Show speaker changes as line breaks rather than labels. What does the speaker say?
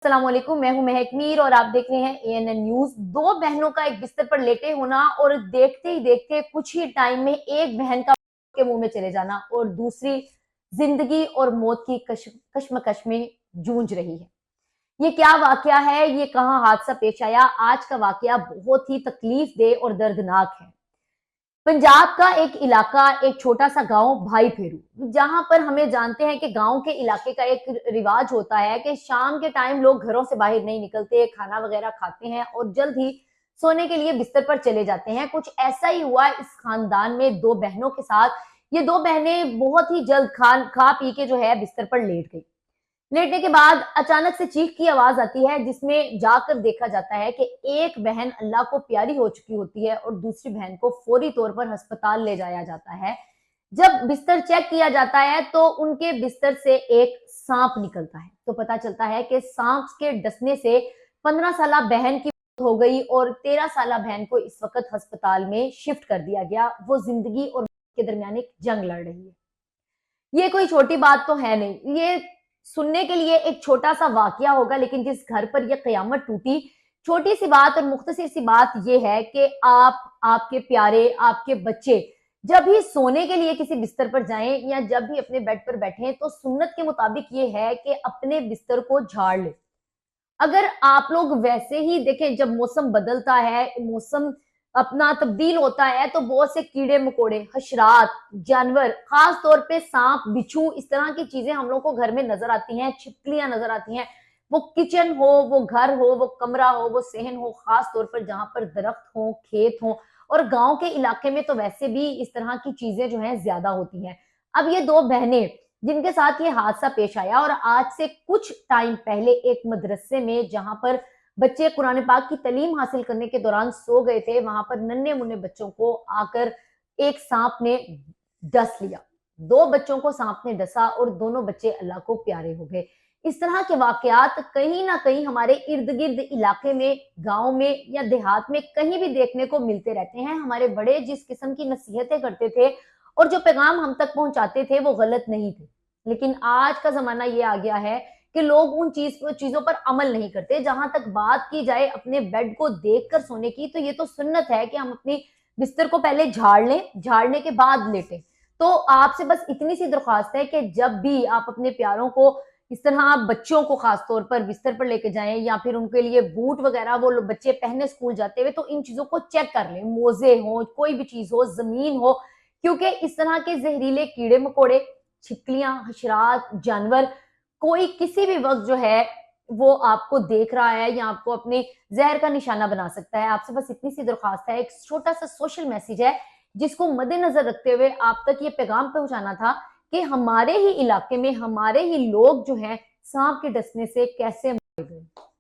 अस्सलाम वालेकुम, मैं हूं महक मीर और आप देख रहे हैं एएनएन न्यूज। दो बहनों का एक बिस्तर पर लेटे होना और देखते ही देखते कुछ ही टाइम में एक बहन का के मुंह में चले जाना और दूसरी जिंदगी और मौत की कश्मकश में जूझ रही है। ये क्या वाकया है, ये कहाँ हादसा पेश आया? आज का वाकया बहुत ही तकलीफ दे और दर्दनाक है। पंजाब का एक इलाका, एक छोटा सा गांव भाई फेरू, जहां पर हमें जानते हैं कि गांव के इलाके का एक रिवाज होता है कि शाम के टाइम लोग घरों से बाहर नहीं निकलते, खाना वगैरह खाते हैं और जल्द ही सोने के लिए बिस्तर पर चले जाते हैं। कुछ ऐसा ही हुआ इस खानदान में दो बहनों के साथ। ये दो बहनें बहुत ही जल्द खा पी के जो है बिस्तर पर लेट गई। लेटने के बाद अचानक से चीख की आवाज आती है, जिसमें जाकर देखा जाता है कि एक बहन अल्लाह को प्यारी हो चुकी होती है और दूसरी बहन को फौरी तौर पर अस्पताल ले जाया जाता है। जब बिस्तर चेक किया जाता है तो उनके बिस्तर से एक सांप निकलता है। तो पता चलता है कि सांप के डसने से 15 साल बहन की मौत हो गई और 13 साल बहन को इस वक्त अस्पताल में शिफ्ट कर दिया गया। वो जिंदगी और मौत के दरमियान एक जंग लड़ रही है। ये कोई छोटी बात तो है नहीं, ये सुनने के लिए एक छोटा सा वाकया होगा, लेकिन जिस घर पर यह कयामत टूटी, छोटी सी बात और मुख्तसर सी बात यह है कि आप, आपके प्यारे, आपके बच्चे जब भी सोने के लिए किसी बिस्तर पर जाएं या जब भी अपने बेड पर बैठें तो सुन्नत के मुताबिक ये है कि अपने बिस्तर को झाड़ ले। अगर आप लोग वैसे ही देखें, जब मौसम बदलता है, मौसम अपना तब्दील होता है तो बहुत से कीड़े मकोड़े, हशरात, जानवर, खास तौर पे सांप, बिच्छू, इस तरह की चीजें हम लोग को घर में नजर आती हैं, छिपकलियां नजर आती हैं। वो किचन हो, वो घर हो, वो कमरा हो, वो सहन हो, खास तौर पर जहां पर दरख्त हो, खेत हो, और गांव के इलाके में तो वैसे भी इस तरह की चीजें जो है ज्यादा होती हैं। अब ये दो बहनें जिनके साथ ये हादसा पेश आया, और आज से कुछ टाइम पहले एक मदरसे में जहां पर बच्चे कुरान पाक की तालीम हासिल करने के दौरान सो गए थे, वहां पर नन्हे मुन्ने बच्चों को आकर एक सांप ने डस लिया। दो बच्चों को सांप ने डसा और दोनों बच्चे अल्लाह को प्यारे हो गए। इस तरह के वाकयात कहीं ना कहीं हमारे इर्द गिर्द इलाके में, गांव में या देहात में कहीं भी देखने को मिलते रहते हैं। हमारे बड़े जिस किस्म की नसीहतें करते थे और जो पैगाम हम तक पहुंचाते थे वो गलत नहीं थे, लेकिन आज का जमाना ये आ गया है कि लोग उन चीजों पर अमल नहीं करते। जहां तक बात की जाए अपने बेड को देखकर सोने की, तो ये तो सुन्नत है कि हम अपनी बिस्तर को पहले झाड़ लें, झाड़ने के बाद लेटें। तो आपसे बस इतनी सी दरख्वास्त है कि जब भी आप अपने प्यारों को इस तरह, आप बच्चों को खास तौर पर बिस्तर पर लेके जाएं या फिर उनके लिए बूट वगैरह वो बच्चे पहने स्कूल जाते हुए, तो इन चीजों को चेक कर लें, मोजे हो, कोई भी चीज हो, जमीन हो, क्योंकि इस तरह के जहरीले कीड़े मकोड़े, छिपकलियां, हशरात, जानवर, कोई किसी भी वक्त जो है वो आपको देख रहा है या आपको अपने जहर का निशाना बना सकता है। आपसे बस इतनी सी दरख्वास्त है, एक छोटा सा सोशल मैसेज है जिसको मद्देनजर रखते हुए आप तक ये पैगाम पहुंचाना था कि हमारे ही इलाके में हमारे ही लोग जो हैं सांप के डसने से कैसे मर गए।